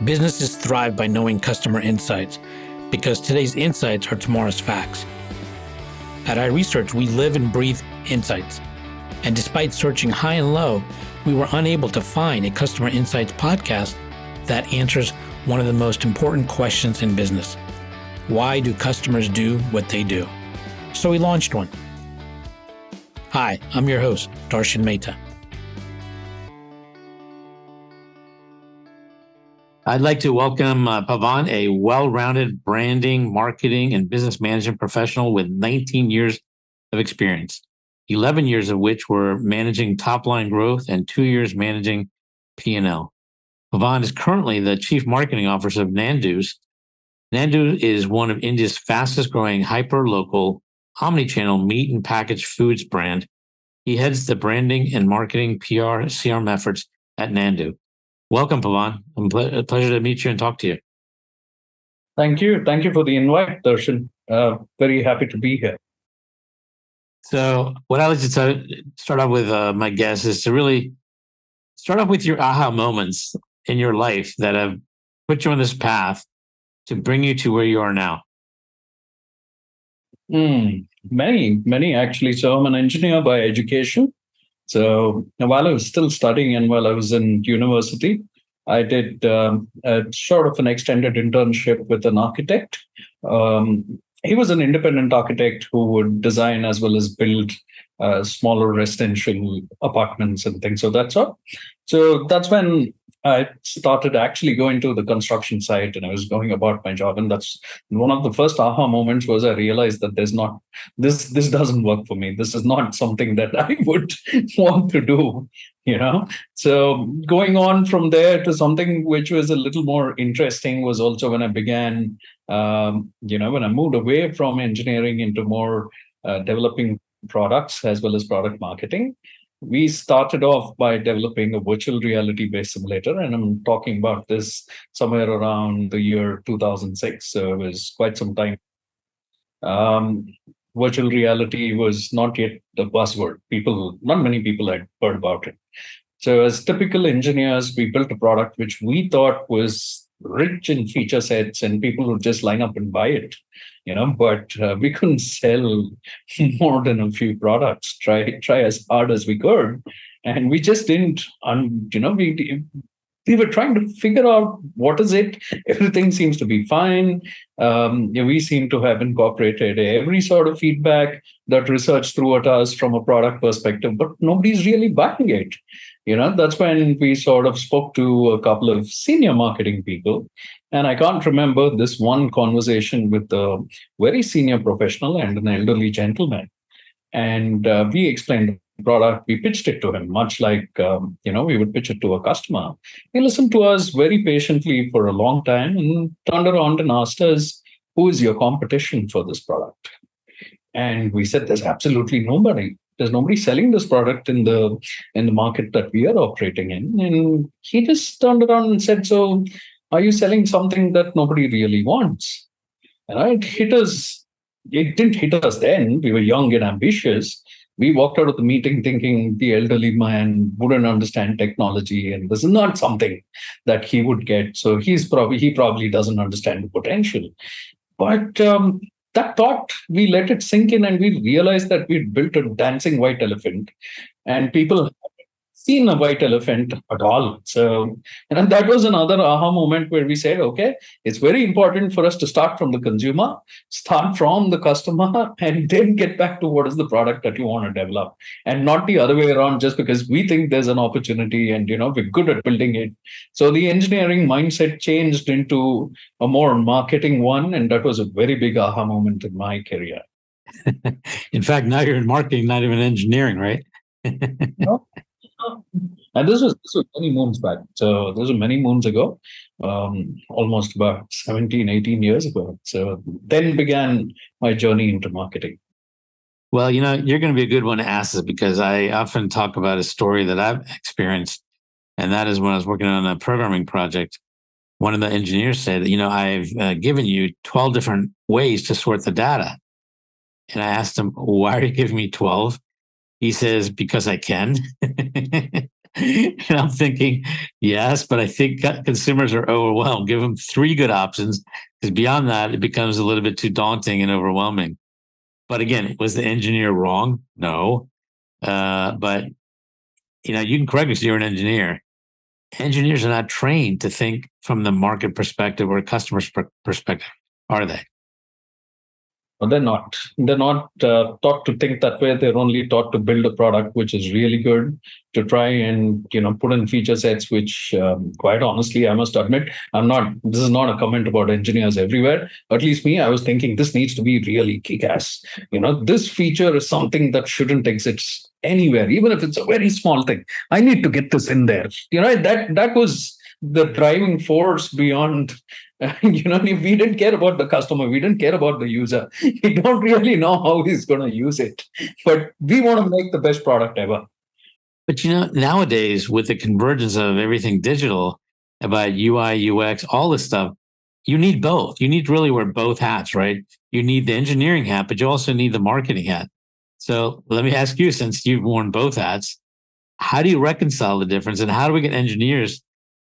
Businesses thrive by knowing customer insights because today's insights are tomorrow's facts. At iResearch, we live and breathe insights. And despite searching high and low, we were unable to find a customer insights podcast that answers one of the most important questions in business. Why do customers do what they do? So we launched one. Hi, I'm your host, Darshan Mehta. I'd like to welcome Pavan, a well-rounded branding, marketing, and business management professional with 19 years of experience, 11 years of which were managing top-line growth and 2 years managing P&L. Pavan is currently the Chief Marketing Officer of Nandu's. Nandu is one of India's fastest-growing hyper-local, omnichannel meat and packaged foods brand. He heads the branding and marketing PR CRM efforts at Nandu. Welcome, Pavan. A pleasure to meet you and talk to you. Thank you. Thank you for the invite, Darshan. Very happy to be here. So what I like to start off with my guests is to really start off with your aha moments in your life that have put you on this path to bring you to where you are now. Many actually. So I'm an engineer by education. So while I was still studying and while I was in university, I did a sort of an extended internship with an architect. He was an independent architect who would design as well as build smaller residential apartments and things of that sort. So that's when I started actually going to the construction site and I was going about my job. And that's one of the first aha moments was I realized that this doesn't work for me. This is not something that I would want to do, So going on from there to something which was a little more interesting was also when I began, when I moved away from engineering into more developing products as well as product marketing. We started off by developing a virtual reality-based simulator, and I'm talking about this somewhere around the year 2006, so it was quite some time. Virtual reality was not yet the buzzword. Not many people had heard about it. So as typical engineers, we built a product which we thought was rich in feature sets and people would just line up and buy it. But we couldn't sell more than a few products, try as hard as we could. And we just didn't, we were trying to figure out what is it. Everything seems to be fine. We seem to have incorporated every sort of feedback that research threw at us from a product perspective, but nobody's really buying it. That's when we sort of spoke to a couple of senior marketing people. And I can't remember this one conversation with a very senior professional and an elderly gentleman. And we explained the product, we pitched it to him, much like, we would pitch it to a customer. He listened to us very patiently for a long time and turned around and asked us, who is your competition for this product? And we said, there's absolutely nobody. There's nobody selling this product in the market that we are operating in. And he just turned around and said, so are you selling something that nobody really wants? And it hit us. It didn't hit us then. We were young and ambitious. We walked out of the meeting thinking the elderly man wouldn't understand technology and this is not something that he would get. So he probably doesn't understand the potential. But that thought, we let it sink in and we realized that we'd built a dancing white elephant and people haven't seen a white elephant at all. So, and that was another aha moment where we said, okay, it's very important for us to start from the consumer, start from the customer, and then get back to what is the product that you want to develop. And not the other way around, just because we think there's an opportunity and, we're good at building it. So the engineering mindset changed into a more marketing one. And that was a very big aha moment in my career. In fact, now you're in marketing, not even engineering, right? No. And this was many moons back. So those are many moons ago, almost about 17, 18 years ago. So then began my journey into marketing. Well, you're going to be a good one to ask this because I often talk about a story that I've experienced. And that is when I was working on a programming project, one of the engineers said, I've given you 12 different ways to sort the data. And I asked him, why are you giving me 12? He says, because I can. And I'm thinking, yes, but I think consumers are overwhelmed. Give them three good options, because beyond that, it becomes a little bit too daunting and overwhelming. But again, was the engineer wrong? No. But you can correct me, 'cause you're an engineer. Engineers are not trained to think from the market perspective or customer's perspective, are they? But they're not. They're not taught to think that way. They're only taught to build a product which is really good, to try and put in feature sets which, quite honestly, I must admit, I'm not. This is not a comment about engineers everywhere. At least me, I was thinking this needs to be really kick-ass. This feature is something that shouldn't exist anywhere, even if it's a very small thing. I need to get this in there. That was the driving force beyond. We didn't care about the customer, we didn't care about the user. We don't really know how he's going to use it, but we want to make the best product ever. But nowadays, with the convergence of everything digital, about UI, UX, all this stuff, you need both. You need to really wear both hats, right? You need the engineering hat, but you also need the marketing hat. So let me ask you, since you've worn both hats, how do you reconcile the difference, and how do we get engineers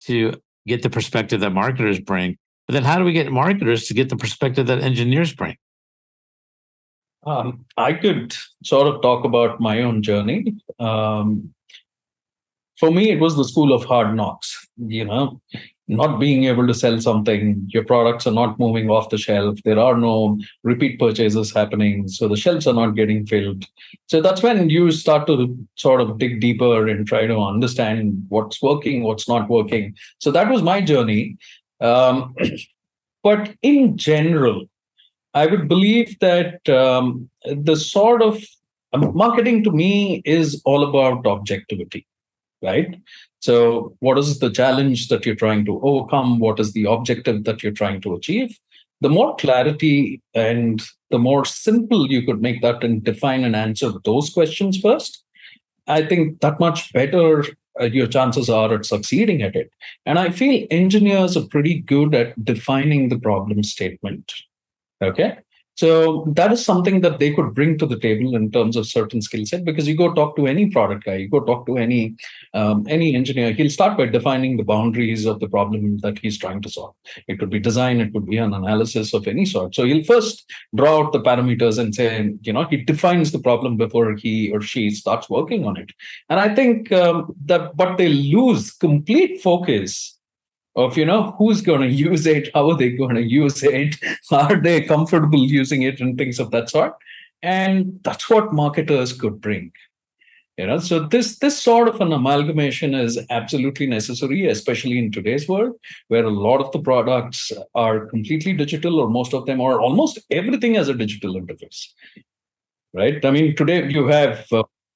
to get the perspective that marketers bring? But then how do we get marketers to get the perspective that engineers bring? I could sort of talk about my own journey. For me, it was the school of hard knocks. Not being able to sell something, your products are not moving off the shelf, there are no repeat purchases happening, so the shelves are not getting filled. So that's when you start to sort of dig deeper and try to understand what's working, what's not working. So that was my journey. Um, but in general, I would believe that the sort of marketing to me is all about objectivity, right? So, what is the challenge that you're trying to overcome? What is the objective that you're trying to achieve? The more clarity and the more simple you could make that and define and answer those questions first, I think that much better your chances are at succeeding at it. And I feel engineers are pretty good at defining the problem statement. Okay. So that is something that they could bring to the table in terms of certain skill set, because you go talk to any product guy, you go talk to any engineer, he'll start by defining the boundaries of the problem that he's trying to solve. It could be design, it could be an analysis of any sort. So he'll first draw out the parameters and say, he defines the problem before he or she starts working on it. And I think but they lose complete focus of who's going to use it, how are they going to use it, are they comfortable using it, and things of that sort. And that's what marketers could bring. So this sort of an amalgamation is absolutely necessary, especially in today's world, where a lot of the products are completely digital, or most of them, or almost everything has a digital interface, right? I mean, today you have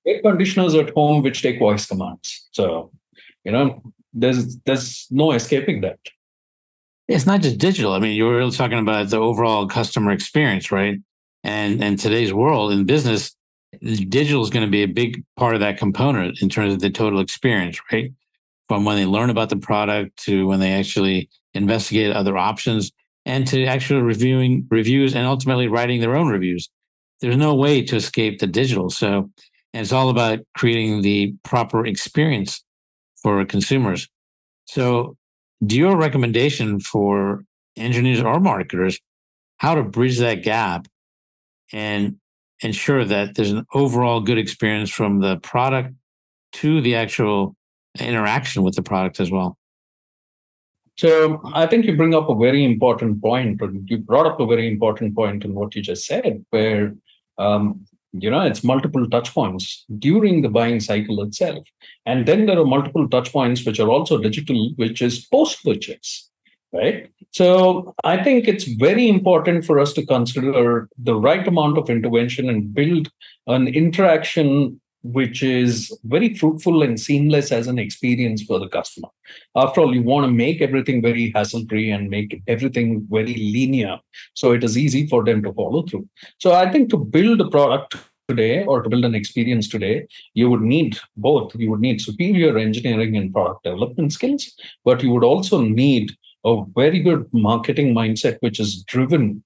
air conditioners at home which take voice commands. So there's no escaping that. It's not just digital. I mean, you were really talking about the overall customer experience, right? And today's world in business, digital is going to be a big part of that component in terms of the total experience, right? From when they learn about the product to when they actually investigate other options, and to actually reviewing reviews and ultimately writing their own reviews. There's no way to escape the digital. So, and it's all about creating the proper experience for consumers. So, do you have a recommendation for engineers or marketers how to bridge that gap and ensure that there's an overall good experience from the product to the actual interaction with the product as well? So I think you bring up a very important point, or you brought up a very important point in what you just said, where it's multiple touch points during the buying cycle itself. And then there are multiple touch points which are also digital, which is post-purchase, right? So I think it's very important for us to consider the right amount of intervention and build an interaction which is very fruitful and seamless as an experience for the customer. After all, you want to make everything very hassle-free and make everything very linear, so it is easy for them to follow through. So I think to build a product today, or to build an experience today, you would need both. You would need superior engineering and product development skills, but you would also need a very good marketing mindset, which is driven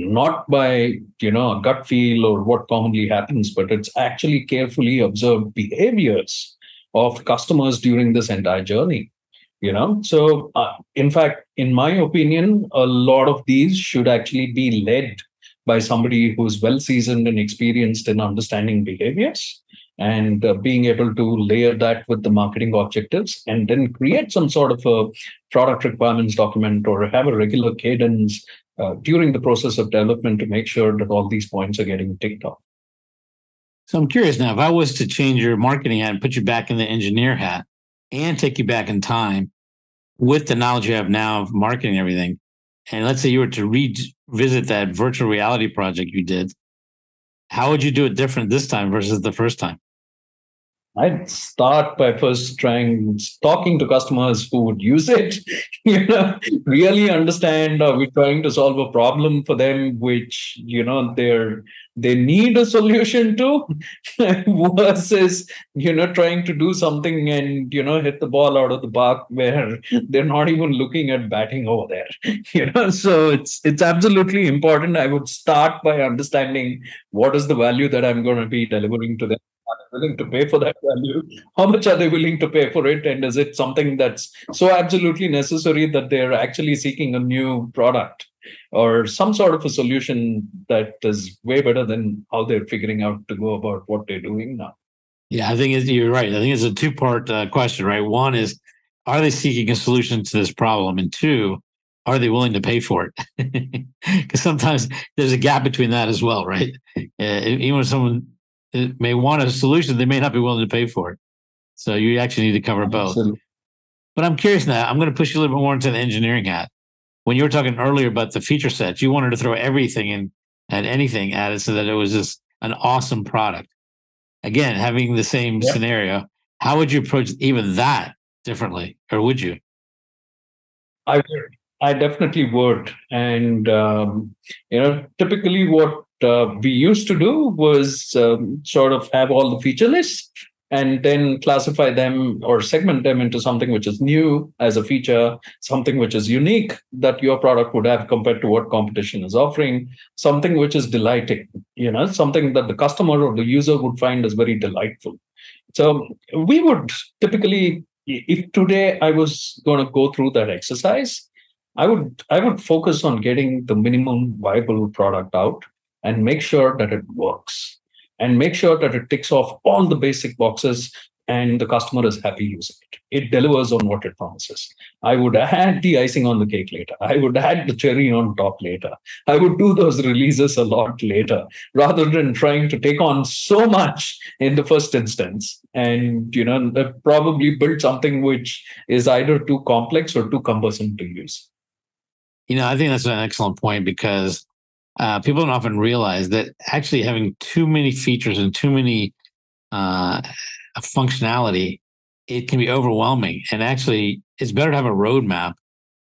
not by a gut feel or what commonly happens, but it's actually carefully observed behaviors of customers during this entire journey. So in fact, in my opinion, a lot of these should actually be led by somebody who's well seasoned and experienced in understanding behaviors, and being able to layer that with the marketing objectives, and then create some sort of a product requirements document, or have a regular cadence during the process of development to make sure that all these points are getting ticked off. So I'm curious now, if I was to change your marketing hat and put you back in the engineer hat and take you back in time with the knowledge you have now of marketing and everything, and let's say you were to revisit that virtual reality project you did, how would you do it different this time versus the first time? I'd start by first talking to customers who would use it, really understand, are we trying to solve a problem for them, which, they need a solution to, versus, trying to do something and, hit the ball out of the park where they're not even looking at batting over there. So it's absolutely important. I would start by understanding what is the value that I'm going to be delivering to them. Are they willing to pay for that value? How much are they willing to pay for it? And is it something that's so absolutely necessary that they're actually seeking a new product or some sort of a solution that is way better than how they're figuring out to go about what they're doing now? Yeah, I think you're right. I think it's a two-part question, right? One is, are they seeking a solution to this problem? And two, are they willing to pay for it? Because sometimes there's a gap between that as well, right? Even when someone may want a solution, they may not be willing to pay for it. So you actually need to cover both. Absolutely. But I'm curious now, I'm going to push you a little bit more into the engineering hat. When you were talking earlier about the feature sets, you wanted to throw everything in and anything at it so that it was just an awesome product. Again, having the same scenario, how would you approach even that differently? Or would you? I would. I definitely would. And, typically what we used to do was sort of have all the feature lists and then classify them or segment them into something which is new as a feature, something which is unique that your product would have compared to what competition is offering, something which is delighting, something that the customer or the user would find is very delightful. So we would typically, if today I was going to go through that exercise, I would focus on getting the minimum viable product out and make sure that it works and make sure that it ticks off all the basic boxes and the customer is happy using it. It delivers on what it promises. I would add the icing on the cake later. I would add the cherry on top later. I would do those releases a lot later rather than trying to take on so much in the first instance and, probably build something which is either too complex or too cumbersome to use. I think that's an excellent point because people don't often realize that actually having too many features and too many functionality, it can be overwhelming. And actually, it's better to have a roadmap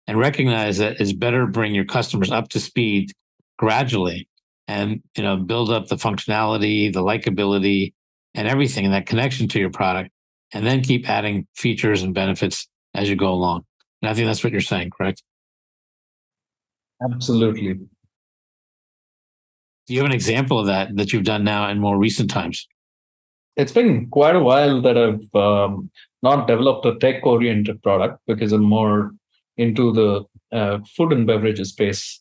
and recognize that it's better to bring your customers up to speed gradually and build up the functionality, the likability, and everything, and that connection to your product, and then keep adding features and benefits as you go along. And I think that's what you're saying, correct? Absolutely. Do you have an example of that you've done now in more recent times? It's been quite a while that I've not developed a tech-oriented product because I'm more into the food and beverages space.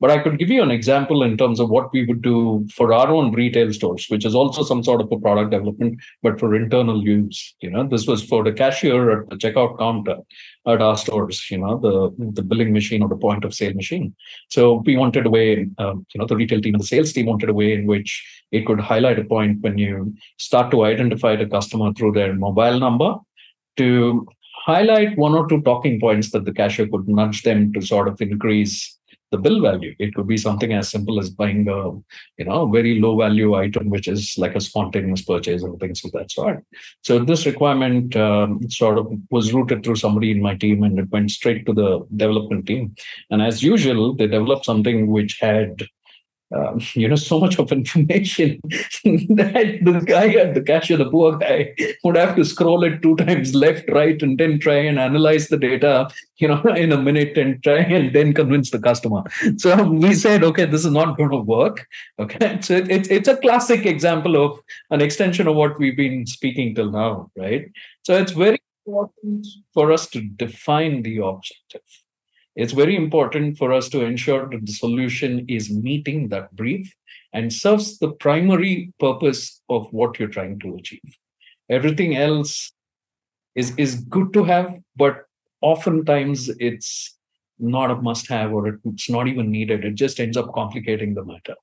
But I could give you an example in terms of what we would do for our own retail stores, which is also some sort of a product development, but for internal use. This was for the cashier at the checkout counter at our stores, the billing machine or the point of sale machine. So we wanted a way, the retail team and the sales team wanted a way in which it could highlight a point when you start to identify the customer through their mobile number to highlight one or two talking points that the cashier could nudge them to sort of increase the bill value. It could be something as simple as buying a very low value item, which is like a spontaneous purchase or things of that sort. So this requirement sort of was routed through somebody in my team and it went straight to the development team. And as usual, they developed something which had so much of information that the guy at the cashier, the poor guy, would have to scroll it 2 times left, right, and then try and analyze the data, in a minute and try and then convince the customer. So we said, okay, this is not going to work. Okay, so it's a classic example of an extension of what we've been speaking till now, right? So it's very important for us to define the objective. It's very important for us to ensure that the solution is meeting that brief and serves the primary purpose of what you're trying to achieve. Everything else is good to have, but oftentimes it's not a must have, or it's not even needed. It just ends up complicating the matter.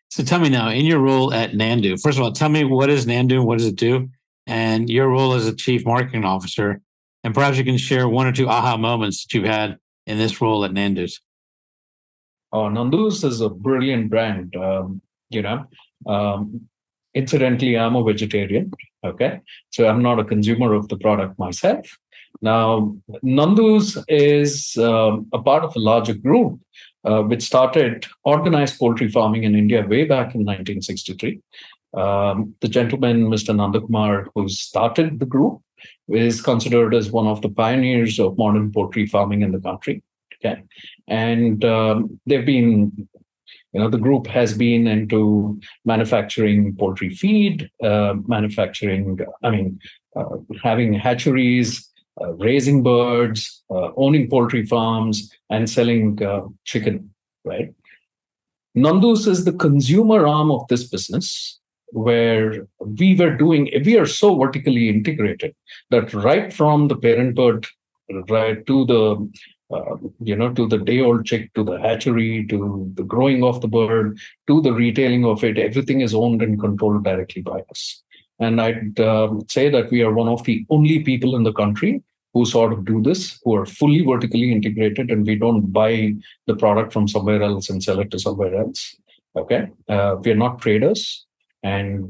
So tell me now, in your role at Nandu, first of all, tell me what is Nandu, what does it do, and your role as a chief marketing officer, and perhaps you can share one or two aha moments that you've had in this role at Nandu's. Nandu's is a brilliant brand. You know, um, Incidentally, I'm a vegetarian. Okay, so I'm not a consumer of the product myself. Now, Nandu's is a part of a larger group which started organized poultry farming in India way back in 1963. The gentleman, Mr. Nandakumar, who started the group, is considered as one of the pioneers of modern poultry farming in the country. Okay, and they've been, the group has been into manufacturing poultry feed, having hatcheries, raising birds, owning poultry farms, and selling chicken, right? Nandu's is the consumer arm of this business, where we are so vertically integrated that right from the parent bird, right to the to the day old chick, to the hatchery, to the growing of the bird, to the retailing of it, everything is owned and controlled directly by us. And I'd say that we are one of the only people in the country who sort of do this, who are fully vertically integrated, and we don't buy the product from somewhere else and sell it to somewhere else. Okay, we are not traders, and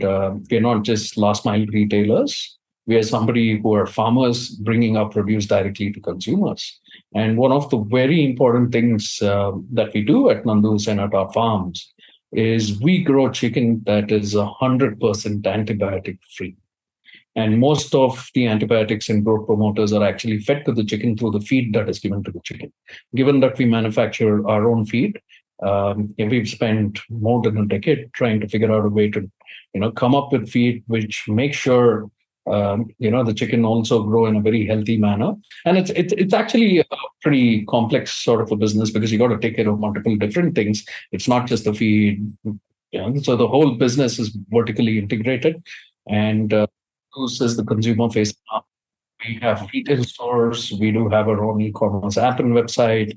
we are not just last mile retailers. We are somebody who are farmers bringing our produce directly to consumers. And one of the very important things that we do at Nandu's and at our farms is we grow chicken that is 100% antibiotic free. And most of the antibiotics and growth promoters are actually fed to the chicken through the feed that is given to the chicken. Given that we manufacture our own feed, we've spent more than a decade trying to figure out a way to, come up with feed which makes sure the chicken also grow in a very healthy manner. And it's actually a pretty complex sort of a business, because you got to take care of multiple different things. It's not just the feed. So the whole business is vertically integrated, and this is the consumer face. We have retail stores. We do have our own e-commerce app and website.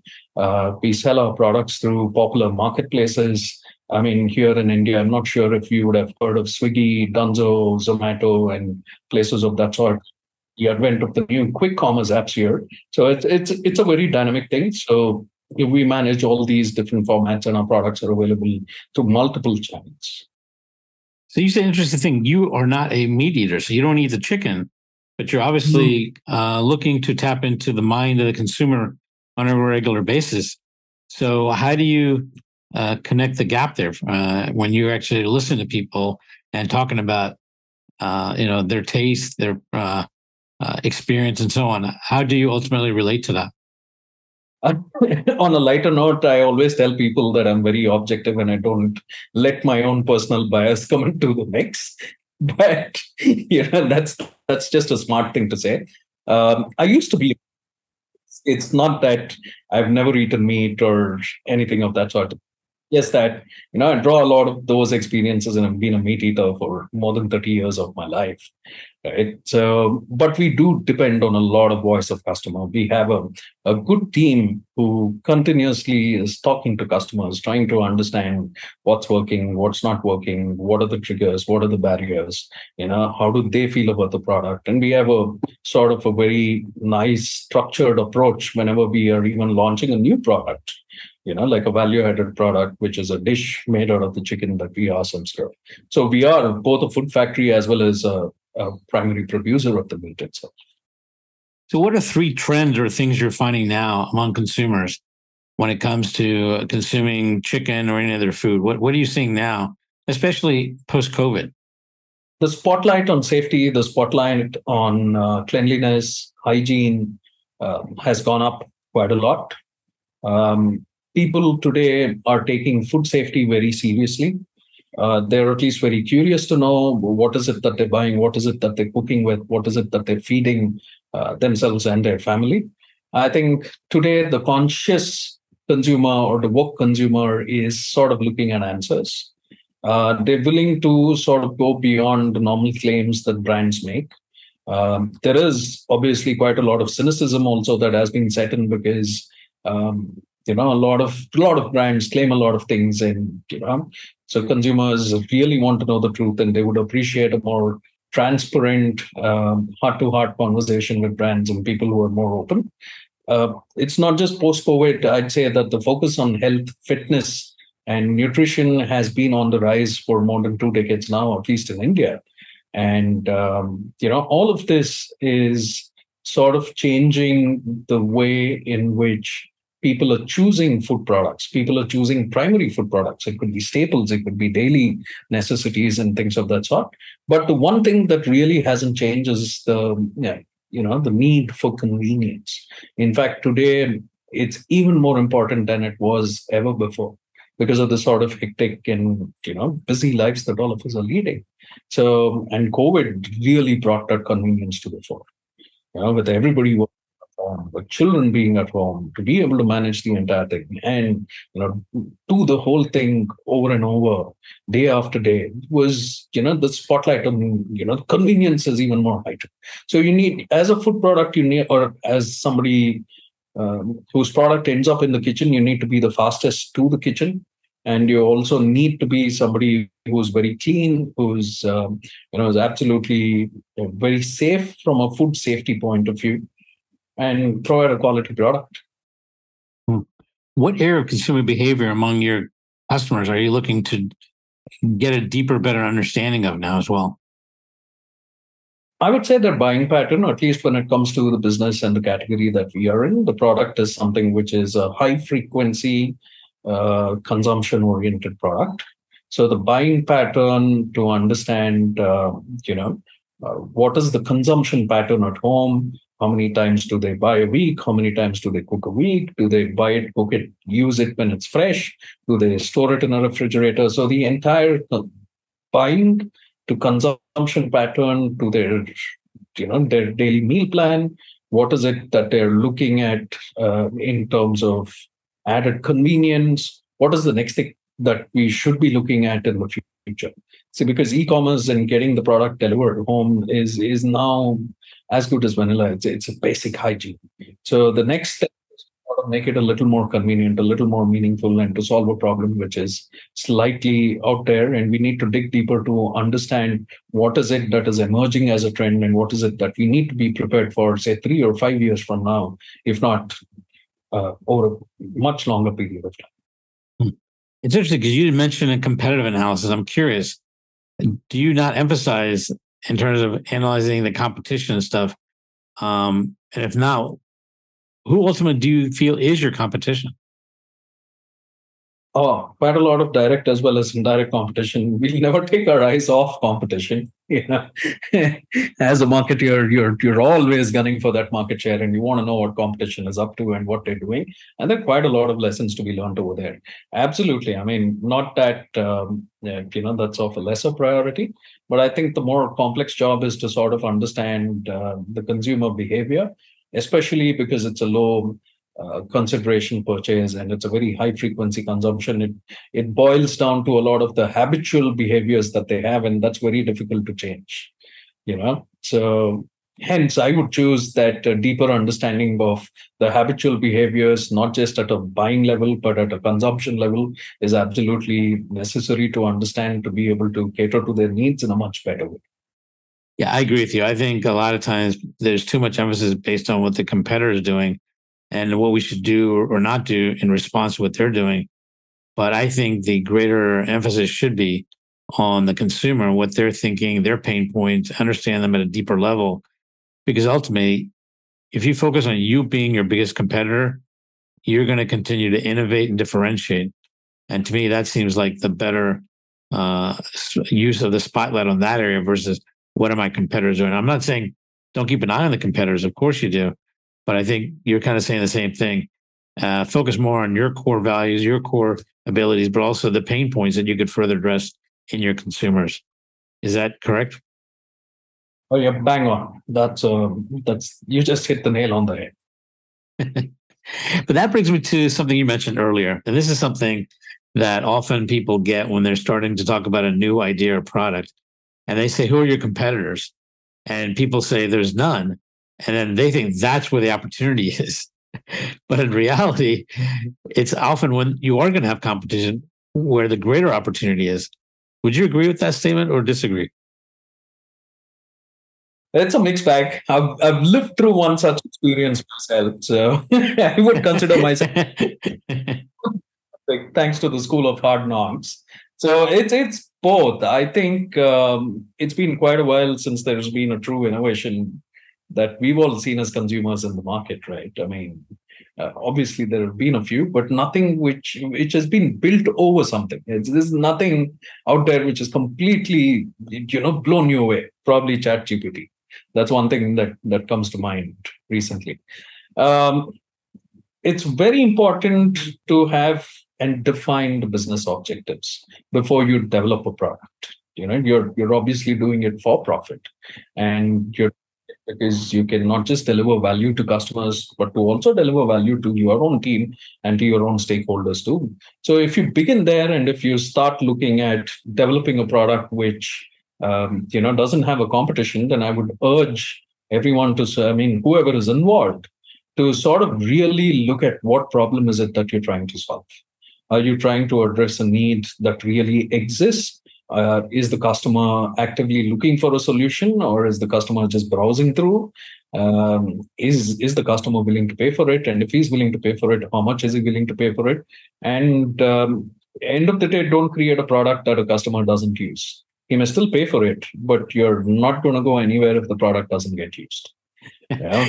We sell our products through popular marketplaces. I mean, here in India, I'm not sure if you would have heard of Swiggy, Dunzo, Zomato, and places of that sort. The advent of the new quick commerce apps here. So it's a very dynamic thing. So we manage all these different formats, and our products are available through multiple channels. So you said an interesting thing. You are not a meat eater, so you don't eat the chicken, but you're obviously looking to tap into the mind of the consumer on a regular basis. So how do you connect the gap there when you actually listen to people and talking about their taste, their experience, and so on? How do you ultimately relate to that? On a lighter note, I always tell people that I'm very objective and I don't let my own personal bias come into the mix. But that's just a smart thing to say. I used to be. It's not that I've never eaten meat or anything of that sort. Yes, that I draw a lot of those experiences, and I've been a meat eater for more than 30 years of my life. Right. So, but we do depend on a lot of voice of customer. We have a good team who continuously is talking to customers, trying to understand what's working, what's not working, what are the triggers, what are the barriers, how do they feel about the product. And we have a sort of a very nice structured approach whenever we are even launching a new product, like a value-added product, which is a dish made out of the chicken that we ourselves grow. So we are both a food factory as well as a primary producer of the meat itself. So what are 3 trends or things you're finding now among consumers when it comes to consuming chicken or any other food? What are you seeing now, especially post-COVID? The spotlight on safety, the spotlight on cleanliness, hygiene has gone up quite a lot. Um, People today are taking food safety very seriously. They're at least very curious to know what is it that they're buying, what is it that they're cooking with, what is it that they're feeding themselves and their family. I think today the conscious consumer or the woke consumer is sort of looking at answers. They're willing to sort of go beyond the normal claims that brands make. There is obviously quite a lot of cynicism also that has been set in because a lot of brands claim a lot of things, and so consumers really want to know the truth, and they would appreciate a more transparent, heart-to-heart conversation with brands and people who are more open. It's not just post-COVID. I'd say that the focus on health, fitness, and nutrition has been on the rise for more than 2 decades now, at least in India. And all of this is sort of changing the way in which people are choosing food products. People are choosing primary food products. It could be staples, it could be daily necessities and things of that sort. But the one thing that really hasn't changed is the need for convenience. In fact, today it's even more important than it was ever before because of the sort of hectic and busy lives that all of us are leading. So, and COVID really brought that convenience to the fore. With everybody working at home, with children being at home, to be able to manage the entire thing and do the whole thing over and over, day after day, was the spotlight on convenience is even more heightened. So you need, as a food product, you need, or as somebody whose product ends up in the kitchen, you need to be the fastest to the kitchen, and you also need to be somebody who's very clean, who's is absolutely very safe from a food safety point of view, and provide a quality product. What area of consumer behavior among your customers are you looking to get a deeper, better understanding of now as well? I would say their buying pattern, at least when it comes to the business and the category that we are in, the product is something which is a high frequency, consumption oriented product. So the buying pattern to understand, what is the consumption pattern at home? How many times do they buy a week? How many times do they cook a week? Do they buy it, cook it, use it when it's fresh? Do they store it in a refrigerator? So the entire buying to consumption pattern to their daily meal plan. What is it that they're looking at in terms of added convenience? What is the next thing that we should be looking at in the future? See, because e-commerce and getting the product delivered home is now as good as vanilla. It's a basic hygiene. So the next step is to make it a little more convenient, a little more meaningful, and to solve a problem which is slightly out there. And we need to dig deeper to understand what is it that is emerging as a trend, and what is it that we need to be prepared for, say, 3 or 5 years from now, if not over a much longer period of time. It's interesting because you mentioned a competitive analysis. I'm curious, do you not emphasize in terms of analyzing the competition and stuff? And if not, who ultimately do you feel is your competition? Oh, quite a lot of direct as well as indirect competition. We'll never take our eyes off competition. As a marketer, you're always gunning for that market share, and you want to know what competition is up to and what they're doing. And there are quite a lot of lessons to be learned over there. Absolutely. I mean, not that that's of a lesser priority, but I think the more complex job is to sort of understand the consumer behavior, especially because it's a low consideration purchase and it's a very high frequency consumption. It boils down to a lot of the habitual behaviors that they have, and that's very difficult to change. So hence I would choose that deeper understanding of the habitual behaviors, not just at a buying level but at a consumption level, is absolutely necessary to understand, to be able to cater to their needs in a much better way. Yeah, I agree with you. I think a lot of times there's too much emphasis based on what the competitor is doing and what we should do or not do in response to what they're doing. But I think the greater emphasis should be on the consumer, what they're thinking, their pain points, understand them at a deeper level. Because ultimately, if you focus on you being your biggest competitor, you're going to continue to innovate and differentiate. And to me, that seems like the better use of the spotlight on that area versus what are my competitors doing. I'm not saying don't keep an eye on the competitors. Of course you do. But I think you're kind of saying the same thing. Focus more on your core values, your core abilities, but also the pain points that you could further address in your consumers. Is that correct? Oh, yeah, bang on. That's you just hit the nail on the head. But that brings me to something you mentioned earlier. And this is something that often people get when they're starting to talk about a new idea or product. And they say, who are your competitors? And people say there's none. And then they think that's where the opportunity is. But in reality, it's often when you are going to have competition where the greater opportunity is. Would you agree with that statement or disagree? It's a mixed bag. I've lived through one such experience myself, so I would consider myself thanks to the school of hard knocks. So it's both. I think it's been quite a while since there's been a true innovation that we've all seen as consumers in the market, right? I mean, obviously there have been a few, but nothing which has been built over something. There's nothing out there which is completely blown you away. Probably ChatGPT. That's one thing that comes to mind recently. Um, it's very important to have and define the business objectives before you develop a product. You're obviously doing it for profit, and you're because you can not just deliver value to customers, but to also deliver value to your own team and to your own stakeholders too. So if you begin there, and if you start looking at developing a product which doesn't have a competition, then I would urge everyone to, I mean, whoever is involved, to sort of really look at what problem is it that you're trying to solve. Are you trying to address a need that really exists? Is the customer actively looking for a solution, or is the customer just browsing through? Is the customer willing to pay for it? And if he's willing to pay for it, how much is he willing to pay for it? And end of the day, don't create a product that a customer doesn't use. He may still pay for it, but you're not going to go anywhere if the product doesn't get used. Yeah,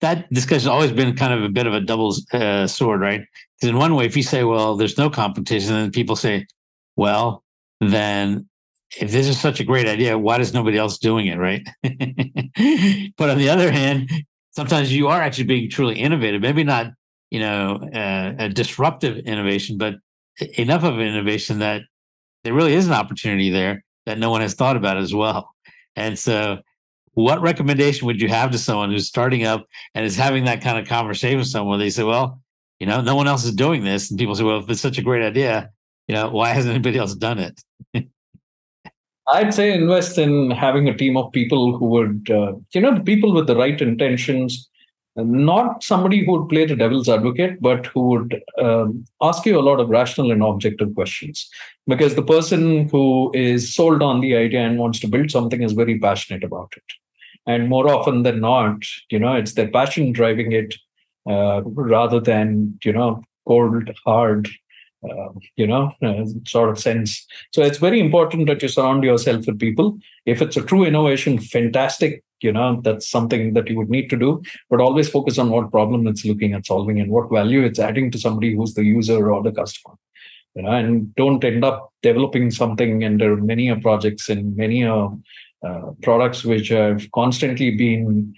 that discussion has always been kind of a bit of a double sword, right? Because in one way, if you say, well, there's no competition, then people say, well, then if this is such a great idea, why is nobody else doing it, right? But on the other hand, sometimes you are actually being truly innovative, maybe not, a disruptive innovation, but enough of an innovation that there really is an opportunity there that no one has thought about as well. And so what recommendation would you have to someone who's starting up and is having that kind of conversation with someone where they say, well, no one else is doing this. And people say, well, if it's such a great idea, why hasn't anybody else done it? I'd say invest in having a team of people who would, people with the right intentions, not somebody who would play the devil's advocate, but who would ask you a lot of rational and objective questions. Because the person who is sold on the idea and wants to build something is very passionate about it. And more often than not, it's their passion driving it rather than, cold, hard, sort of sense. So it's very important that you surround yourself with people. If it's a true innovation, fantastic. That's something that you would need to do, but always focus on what problem it's looking at solving and what value it's adding to somebody who's the user or the customer. And don't end up developing something, and there are many projects and many products which have constantly been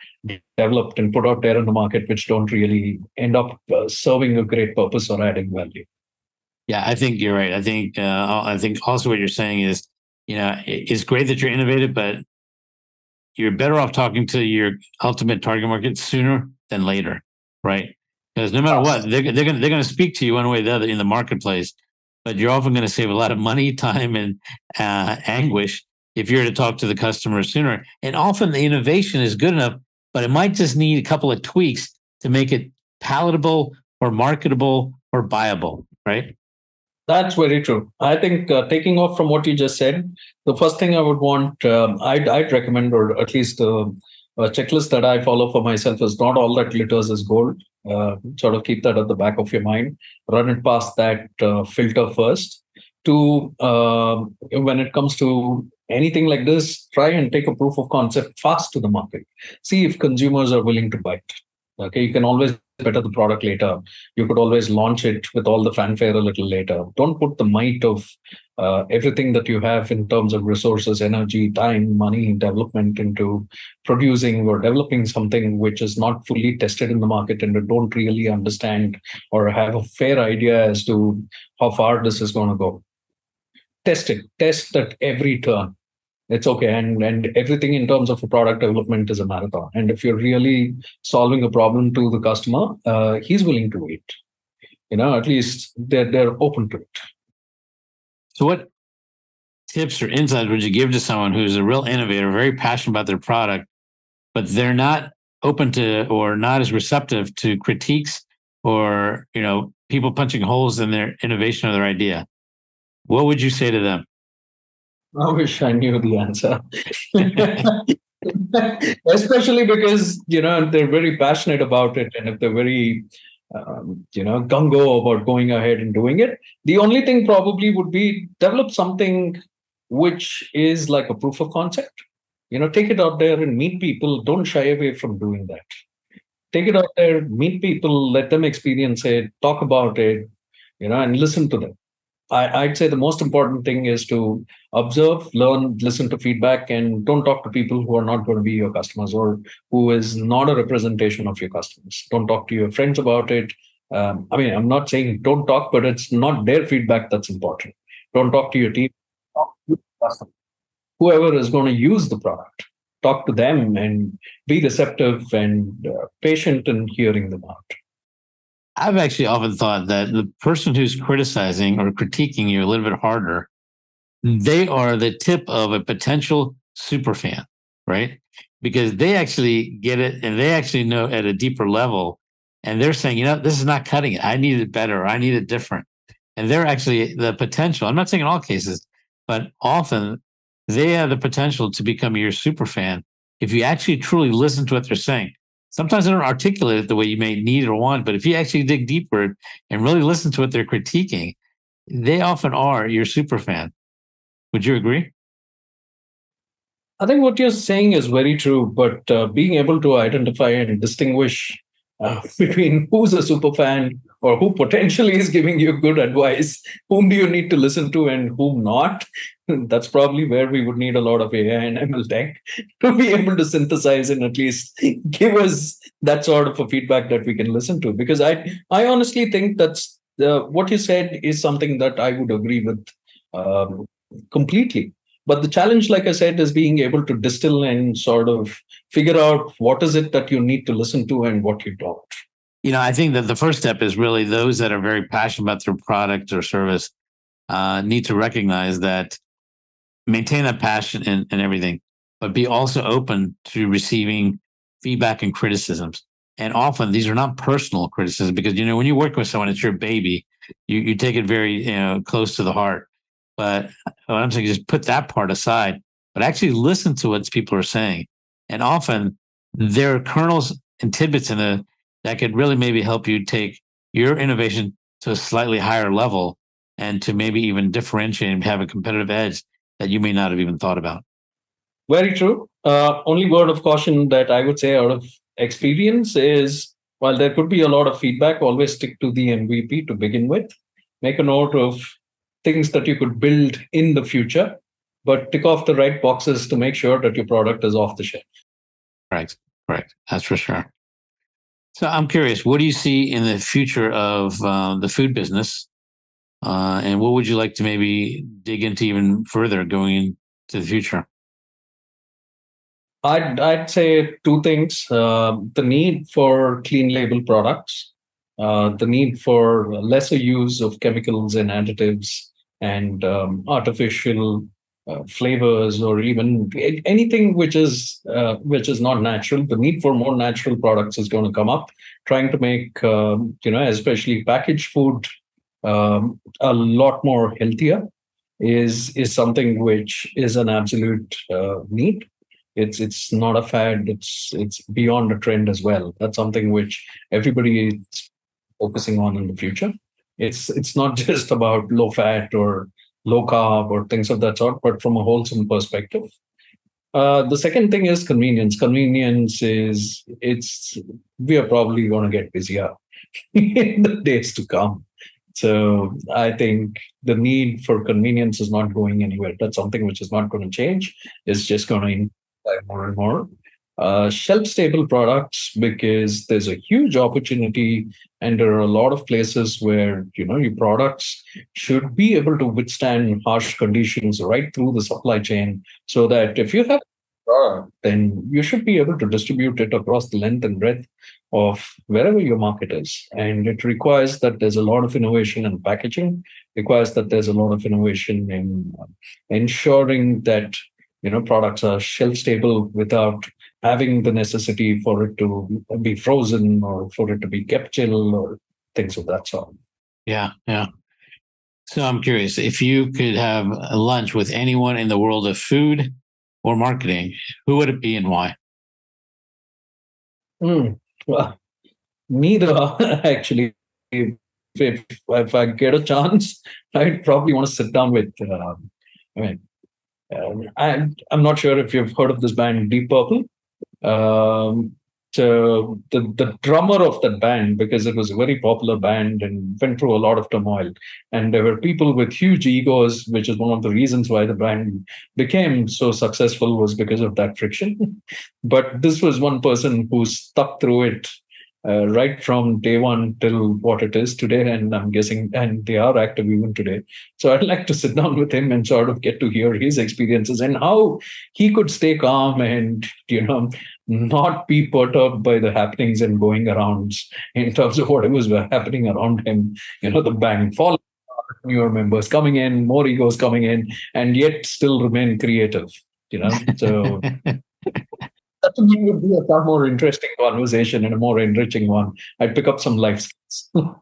developed and put out there in the market, which don't really end up serving a great purpose or adding value. Yeah, I think you're right. I think also what you're saying is, it's great that you're innovative, but you're better off talking to your ultimate target market sooner than later, right? Because no matter what, they're going to speak to you one way or the other in the marketplace, but you're often going to save a lot of money, time, and anguish if you're to talk to the customer sooner. And often the innovation is good enough, but it might just need a couple of tweaks to make it palatable or marketable or buyable, right? That's very true. I think taking off from what you just said, the first thing I would want, I'd recommend, or at least a checklist that I follow for myself, is not all that glitters is gold. Sort of keep that at the back of your mind. Run it past that filter first. When it comes to anything like this, try and take a proof of concept fast to the market. See if consumers are willing to buy it. Okay, you can always better the product later. You could always launch it with all the fanfare a little later. Don't put the might of everything that you have in terms of resources, energy, time, money, development into producing or developing something which is not fully tested in the market and you don't really understand or have a fair idea as to how far this is going to go. Test it, test at every turn. It's okay. And everything in terms of a product development is a marathon. And if you're really solving a problem to the customer, he's willing to wait. At least they're open to it. So what tips or insights would you give to someone who's a real innovator, very passionate about their product, but they're not open to or not as receptive to critiques or, people punching holes in their innovation or their idea? What would you say to them? I wish I knew the answer. Especially because, they're very passionate about it. And if they're very, gung-ho about going ahead and doing it, the only thing probably would be develop something which is like a proof of concept. Take it out there and meet people. Don't shy away from doing that. Take it out there, meet people, let them experience it, talk about it, and listen to them. I'd say the most important thing is to observe, learn, listen to feedback, and don't talk to people who are not going to be your customers or who is not a representation of your customers. Don't talk to your friends about it. I'm not saying don't talk, but it's not their feedback that's important. Don't talk to your team. Talk to the customer. Whoever is going to use the product, talk to them and be receptive and patient in hearing them out. I've actually often thought that the person who's criticizing or critiquing you a little bit harder, they are the tip of a potential super fan, right? Because they actually get it and they actually know at a deeper level. And they're saying, this is not cutting it. I need it better. Or I need it different. And they're actually the potential. I'm not saying in all cases, but often they have the potential to become your super fan if you actually truly listen to what they're saying. Sometimes they don't articulate it the way you may need or want, but if you actually dig deeper and really listen to what they're critiquing, they often are your super fan. Would you agree? I think what you're saying is very true, but being able to identify and distinguish between who's a super fan or who potentially is giving you good advice, whom do you need to listen to and whom not, that's probably where we would need a lot of AI and ML tech to be able to synthesize and at least give us that sort of a feedback that we can listen to. Because I honestly think that's what you said is something that I would agree with completely. But the challenge, like I said, is being able to distill and sort of figure out what is it that you need to listen to and what you don't. I think that the first step is really those that are very passionate about their product or service need to recognize that, maintain that passion and everything, but be also open to receiving feedback and criticisms. And often these are not personal criticisms because, when you work with someone, it's your baby. You take it very, close to the heart. But what I'm saying is just put that part aside, but actually listen to what people are saying. And often there are kernels and tidbits in it that could really maybe help you take your innovation to a slightly higher level and to maybe even differentiate and have a competitive edge that you may not have even thought about. Very true. Only word of caution that I would say out of experience is, while there could be a lot of feedback, always stick to the MVP to begin with. Make a note of things that you could build in the future, but tick off the right boxes to make sure that your product is off the shelf. Right. That's for sure. So I'm curious, what do you see in the future of the food business? And what would you like to maybe dig into even further going into the future? I'd say two things: the need for clean label products, the need for lesser use of chemicals and additives and artificial flavors, or even anything which is not natural. The need for more natural products is going to come up. Trying to make especially packaged food a lot more healthier is something which is an absolute need. It's not a fad. It's beyond a trend as well. That's something which everybody is focusing on in the future. It's not just about low fat or low carb or things of that sort, but from a wholesome perspective. The second thing is convenience. We are probably going to get busier in the days to come. So I think the need for convenience is not going anywhere. That's something which is not going to change. It's just going to increase more and more. Shelf stable products, because there's a huge opportunity, and there are a lot of places where your products should be able to withstand harsh conditions right through the supply chain, so that if you have a product, then you should be able to distribute it across the length and breadth of wherever your market is. And it requires that there's a lot of innovation in packaging, requires that there's a lot of innovation in ensuring that products are shelf stable without having the necessity for it to be frozen or for it to be kept chill or things of that sort. Yeah, yeah. So I'm curious, if you could have a lunch with anyone in the world of food or marketing, who would it be and why? Well, neither actually. If I get a chance, I'd probably want to sit down with. I mean, I'm not sure if you've heard of this band, Deep Purple. Um, so the drummer of that band, because it was a very popular band and went through a lot of turmoil, and there were people with huge egos, which is one of the reasons why the band became so successful, was because of that friction. But this was one person who stuck through it right from day one till what it is today. And I'm guessing, and they are active even today. So I'd like to sit down with him and sort of get to hear his experiences and how he could stay calm and, not be perturbed by the happenings and going around in terms of what was happening around him. The bank falling, newer members coming in, more egos coming in, and yet still remain creative. So that to me would be a far more interesting conversation and a more enriching one. I'd pick up some life skills.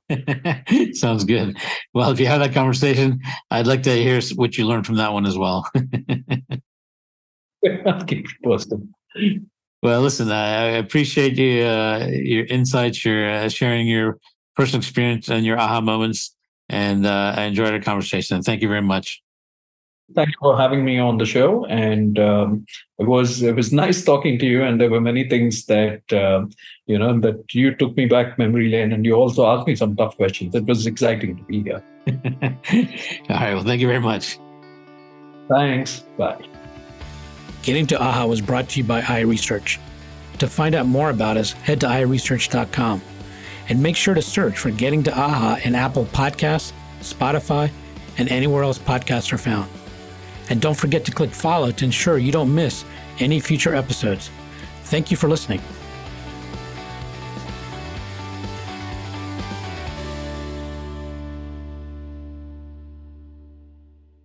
Sounds good. Well, if you have that conversation, I'd like to hear what you learned from that one as well. I'll keep you posted. Well, listen, I appreciate you, your insights, your sharing your personal experience and your aha moments, and I enjoyed our conversation. And thank you very much. Thank you for having me on the show, and it was nice talking to you. And there were many things that that you took me back memory lane, and you also asked me some tough questions. It was exciting to be here. All right. Well, thank you very much. Thanks. Bye. Getting to AHA was brought to you by iResearch. To find out more about us, head to iResearch.com and make sure to search for Getting to AHA in Apple Podcasts, Spotify, and anywhere else podcasts are found. And don't forget to click follow to ensure you don't miss any future episodes. Thank you for listening.